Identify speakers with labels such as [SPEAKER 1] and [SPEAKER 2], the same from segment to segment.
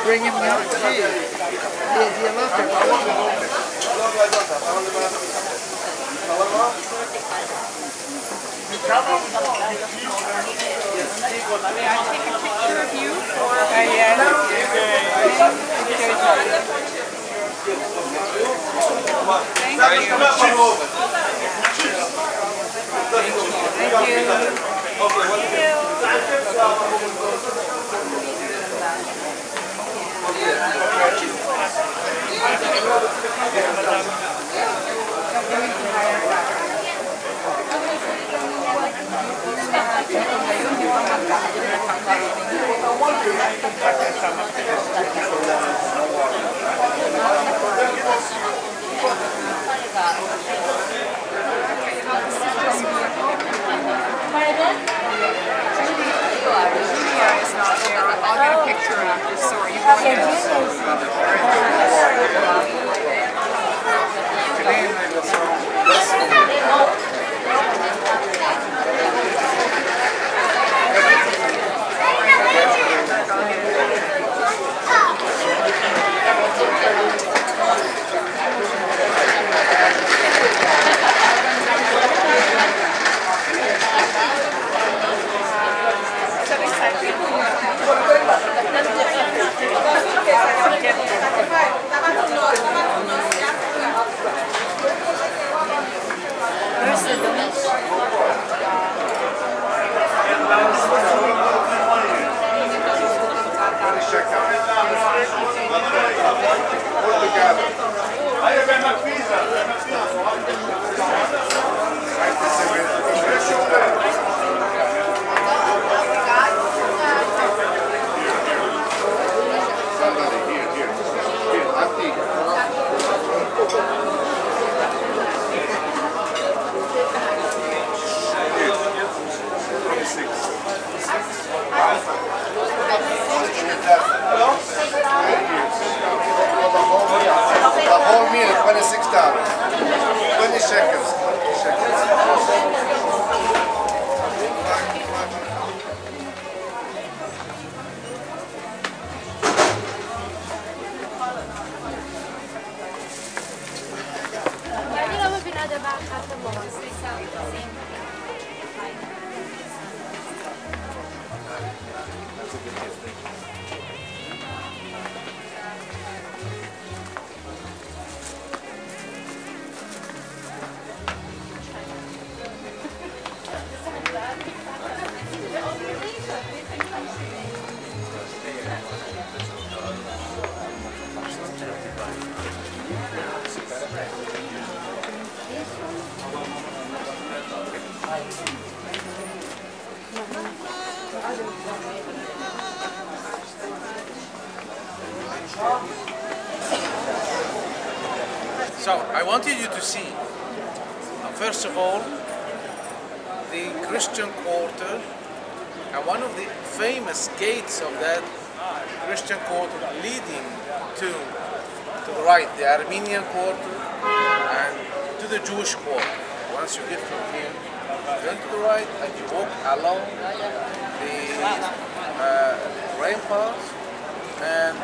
[SPEAKER 1] Bring him out. Hey, you love him.
[SPEAKER 2] May I take a picture of you for I'll get a picture after, sorry. You go
[SPEAKER 3] So I wanted you to see, first of all, the Christian Quarter, and one of the famous gates of that Christian Quarter leading to the right, the Armenian Quarter, and to the Jewish Quarter. Once you get from here, turn to the right and you walk along the rampart, and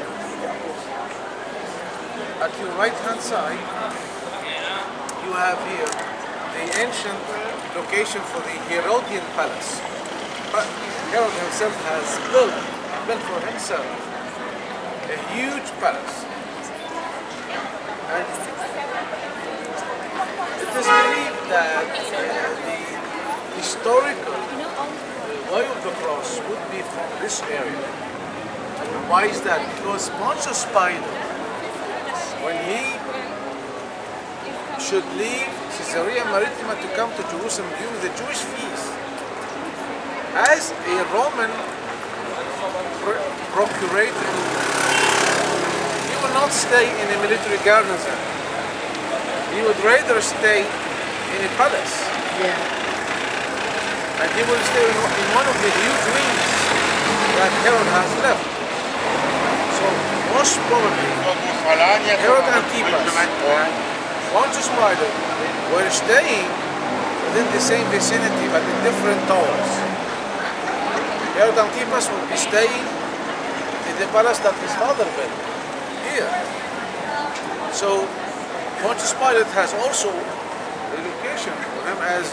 [SPEAKER 3] at your right hand side you have here the ancient location for the Herodian Palace. But Herod himself has built for himself a huge palace. And it is believed that the historical way of the cross would be from this area. And why is that? Because Pontius Pilate, when he should leave Caesarea Maritima to come to Jerusalem during the Jewish feast, as a Roman procurator, he would not stay in a military garrison. He would rather stay in a palace.
[SPEAKER 1] Yeah.
[SPEAKER 3] And he will stay in one of the huge wings that Herod has left. So most probably Herod Antipas and Pontius Pilate were staying within the same vicinity but in different towers. Herod Antipas would be staying in the palace that his father built here. So Pontius Pilate has also relocation for him, as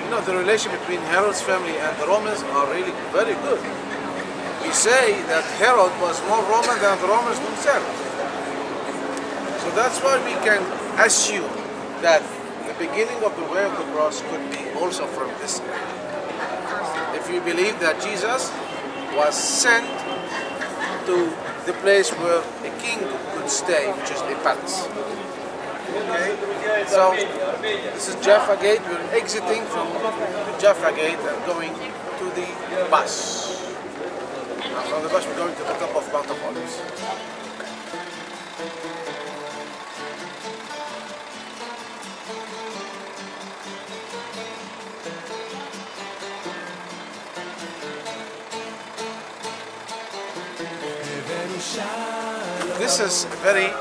[SPEAKER 3] you know, the relation between Herod's family and the Romans are really very good. We say that Herod was more Roman than the Romans themselves. So that's why we can assume that the beginning of the way of the cross could be also from this area. If you believe that Jesus was sent to the place where a king could stay, which is a palace. Okay? So this is Jaffa Gate. We're exiting from Jaffa Gate and going to the bus. Now from the bus we're going to the top of Mount of Olives. This is a very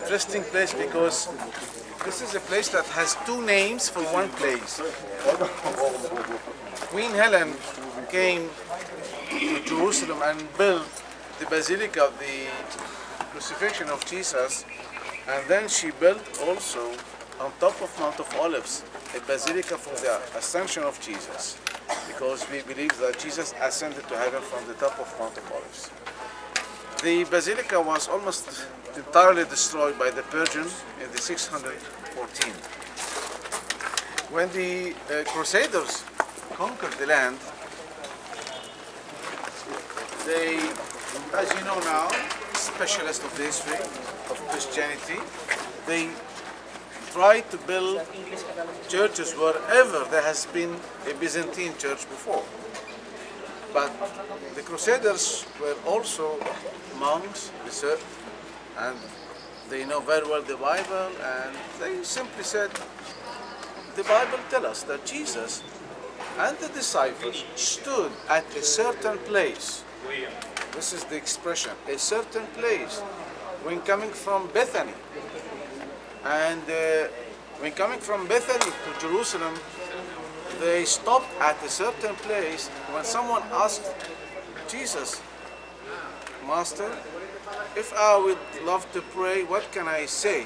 [SPEAKER 3] interesting place because this is a place that has two names for one place. Queen Helen came to Jerusalem and built the Basilica of the Crucifixion of Jesus, and then she built also on top of Mount of Olives a basilica for the Ascension of Jesus, because we believe that Jesus ascended to heaven from the top of Mount of Olives. The basilica was almost entirely destroyed by the Persians in the 614. When the Crusaders conquered the land, they, as you know now, specialists of the history of Christianity, they tried to build churches wherever there has been a Byzantine church before. But the Crusaders were also monks, and they know very well the Bible, and they simply said, the Bible tells us that Jesus and the disciples stood at a certain place. This is the expression, a certain place, when coming from Bethany. And when coming from Bethany to Jerusalem, they stopped at a certain place. When someone asked Jesus, Master, if I would love to pray, what can I say?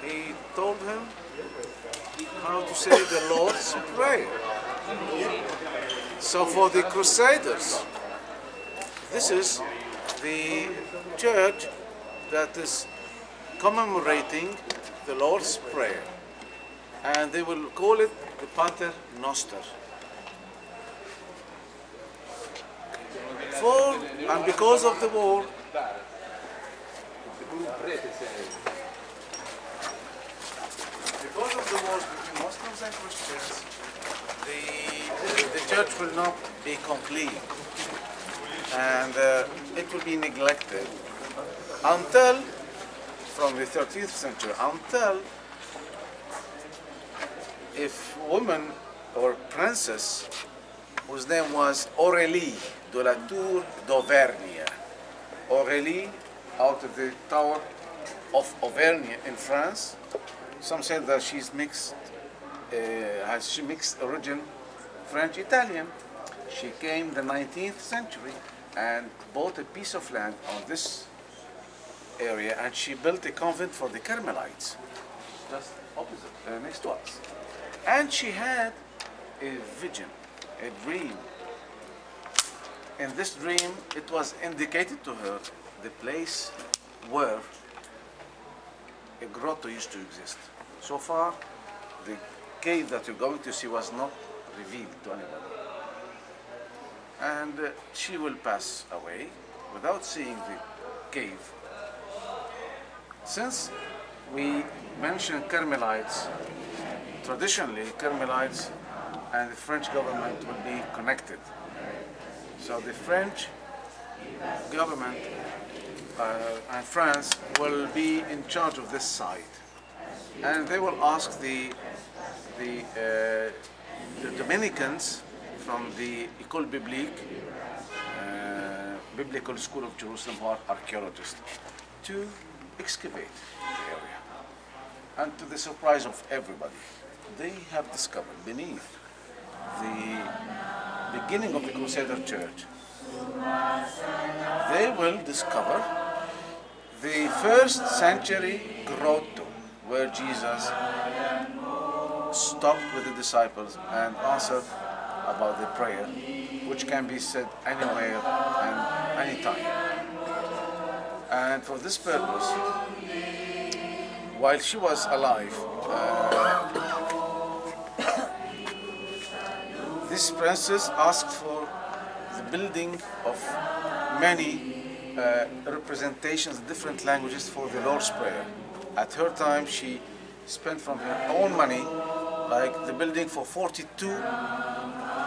[SPEAKER 3] He told him how to say the Lord's Prayer. So for the Crusaders, this is the church that is commemorating the Lord's Prayer, and they will call it the Pater Noster. And because of the war, between Muslims and Christians, the church will not be complete, and it will be neglected until, from the 13th century, until if woman or princess whose name was Aurélie de la Tour d'Auvergne. Aurélie, out of the Tower of Auvergne in France. Some said that she's mixed, has mixed origin French-Italian. She came in the 19th century and bought a piece of land on this area, and she built a convent for the Carmelites, just opposite, next to us. And she had a vision, a dream. In this dream, it was indicated to her the place where a grotto used to exist. So far, the cave that you're going to see was not revealed to anybody. And she will pass away without seeing the cave. Since we mentioned Carmelites, traditionally Carmelites and the French government will be connected. So the French government and France will be in charge of this site, and they will ask the Dominicans from the École Biblique, Biblical School of Jerusalem, who are archaeologists, to excavate the area. And to the surprise of everybody, they have discovered beneath the beginning of the Crusader Church, they will discover the first century grotto where Jesus stopped with the disciples and answered about the prayer, which can be said anywhere and anytime. And for this purpose, while she was alive, this princess asked for the building of many representations in different languages for the Lord's Prayer. At her time, she spent from her own money, like the building for 42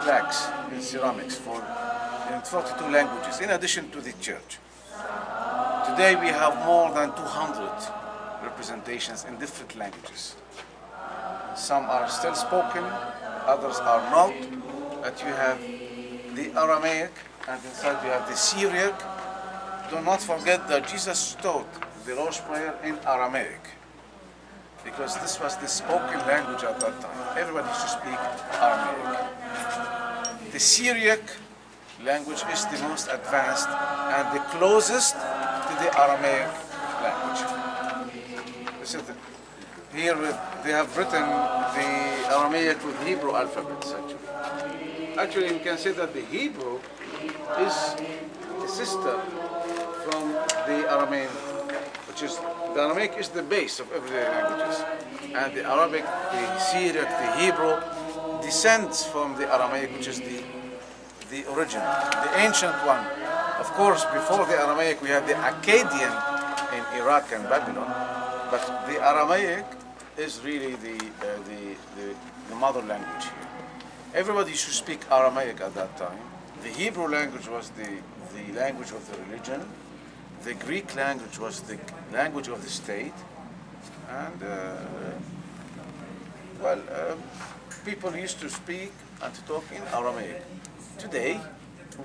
[SPEAKER 3] plaques in ceramics in 42 languages, in addition to the church. Today we have more than 200 representations in different languages. Some are still spoken, others are not. But you have the Aramaic, and inside you have the Syriac. Do not forget that Jesus taught the Lord's Prayer in Aramaic, because this was the spoken language at that time. Everybody used to speak Aramaic. The Syriac language is the most advanced and the closest to the Aramaic language. Here they have written the Aramaic with Hebrew alphabets, actually. Actually, we can say that the Hebrew is a sister from the Aramaic, which is, the Aramaic is the base of everyday languages. And the Arabic, the Syriac, the Hebrew descends from the Aramaic, which is the original, the ancient one. Of course, before the Aramaic, we have the Akkadian in Iraq and Babylon, but the Aramaic is really the mother language here. Everybody should speak Aramaic at that time. The Hebrew language was the language of the religion. The Greek language was the language of the state. And, people used to speak and to talk in Aramaic. Today,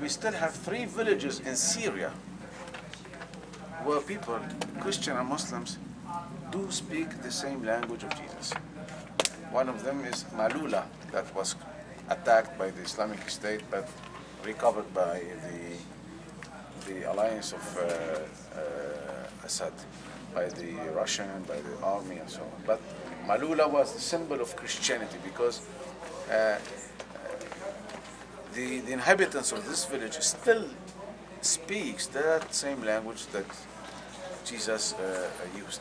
[SPEAKER 3] we still have 3 villages in Syria where people, Christian and Muslims, do speak the same language of Jesus. One of them is Malula, that was attacked by the Islamic State but recovered by the alliance of Assad, by the Russian, by the army and so on. But Malula was the symbol of Christianity, because the inhabitants of this village still speaks that same language that Jesus used.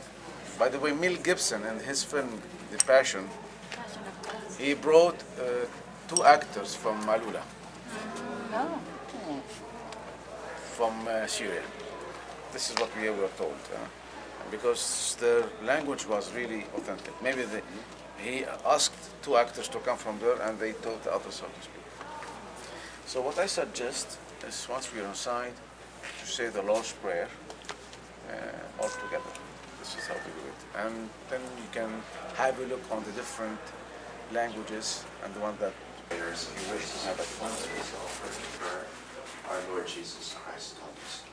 [SPEAKER 3] By the way, Mel Gibson, in his film The Passion, he brought 2 actors from Malula, from Syria. This is what we were told, because their language was really authentic. Maybe he asked 2 actors to come from there, and they taught the others how to speak. So what I suggest is, once we are inside, to say the Lord's Prayer all together. This is how we do it. And then you can have a look on the different languages and the one that you wish to have at once.
[SPEAKER 4] Our Lord Jesus Christ taught us.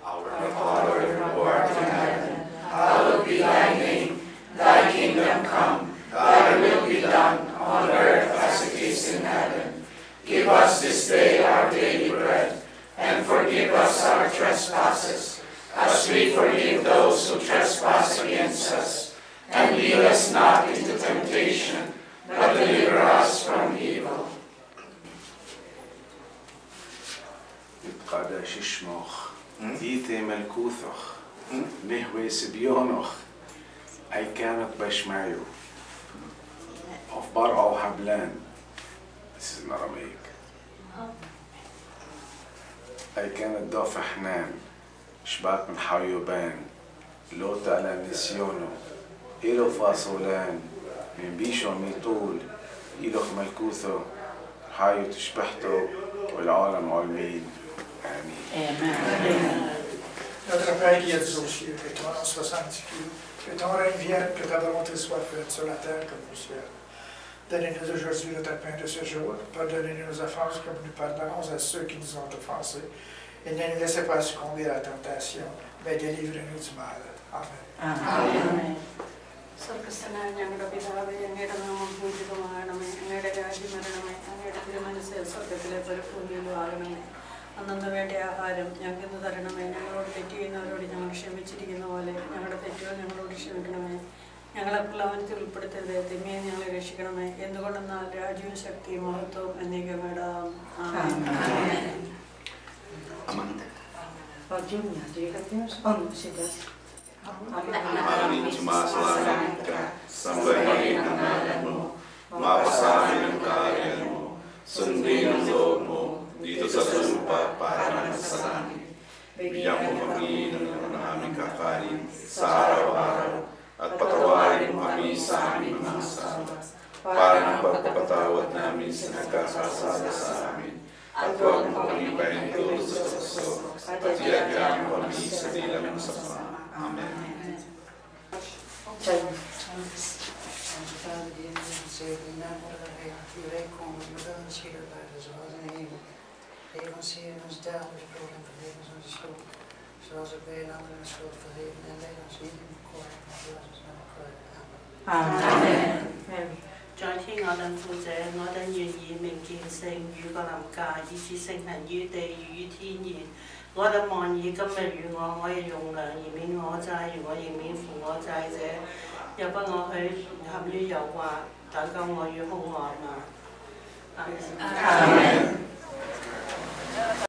[SPEAKER 5] Our Father, who art in heaven, hallowed be thy name. Thy kingdom come, thy will be done, on earth as it is in heaven. Give us this day our daily bread, and forgive us our trespasses, as we forgive those who trespass against us. And lead us not into temptation, but deliver us from evil.
[SPEAKER 4] Yitqada shishmoch, Ite melkuthach, Nehwe sibyonoch, Aykanat bashmayu, of Bar al Hablan. This is in Aramaic. Aykanat dafahnan, Shbat min hayuban, Lota ala nisyono, Ilo fasolan, Min bisho mitul, Iloch melkutho, Hayu tishbahto, والعالم عالمين آمين.
[SPEAKER 6] Notre Père qui es aux cieux, que ton nom soit sanctifié, que ton règne vienne, que ta volonté soit faite sur la terre comme au ciel. Donne-nous aujourd'hui notre pain de ce jour. Pardonnez-nous nos offenses comme nous pardonnons à ceux qui nous ont offensés. Et ne nous laissez pas succomber à la tentation, mais délivre-nous du mal. Amen.
[SPEAKER 5] Amen.
[SPEAKER 7] സ്വർഗസ്ഥനായ ഞങ്ങളുടെ പിതാവേ, അങ്ങയുടെ നാമം പൂജിതമാകണമേ, അങ്ങയുടെ രാജ്യം വരണമേ, അങ്ങയുടെ തിരുമനസ്സ് സ്വർഗത്തിലെ പോലെ ഭൂമിയിലും ആകണമേ. അന്നു വേണ്ട ആഹാരം ഞങ്ങൾക്ക് ഇന്ന് തരണമേ. ഞങ്ങളോട് തെറ്റ് ചെയ്യുന്നവരോട് ഞങ്ങൾ ക്ഷമിച്ചിരിക്കുന്ന പോലെ ഞങ്ങളുടെ തെറ്റുകൾ ഞങ്ങളോട് ക്ഷമിക്കണമേ. ഞങ്ങളെ പ്രലോഭനത്തിൽ ഉൾപ്പെടുത്തരുത്, തിന്മയെ ഞങ്ങളെ രക്ഷിക്കണമേ. എന്തുകൊണ്ടെന്നാൽ രാജ്യവും ശക്തിയും മഹത്വവും എന്നേക്കുമിടാം.
[SPEAKER 5] Amin cuma selamanya sampai namamu, maafkan karyamu, sendiri untukmu, itu sesumpah para nasrani. Yang memagi dengan kami kakari, sarau-arau, at patawarin kami sami mangsama. Para napagpapatawad namin sa nagkakasala sa amin, at huwag mo kami paintulog sa kaso, at iagyan kami sa dilang masama. Amen.
[SPEAKER 1] Geef ons Heer in ons dagelijks brood en vergeef ons onze schuld, zoals ook wij anderen de schuld vergeven en leid ons niet in verkoring, maar laat ons naar de Amen.
[SPEAKER 7] Amen.
[SPEAKER 8] 在天我等父者，我等願以明見聖與個臨界，以致聖行於地與天然。我等望以今日與我可以用糧，而免我債，如我亦免負我債者。又不我許陷於誘惑，但救我於兇惡嘛。阿門。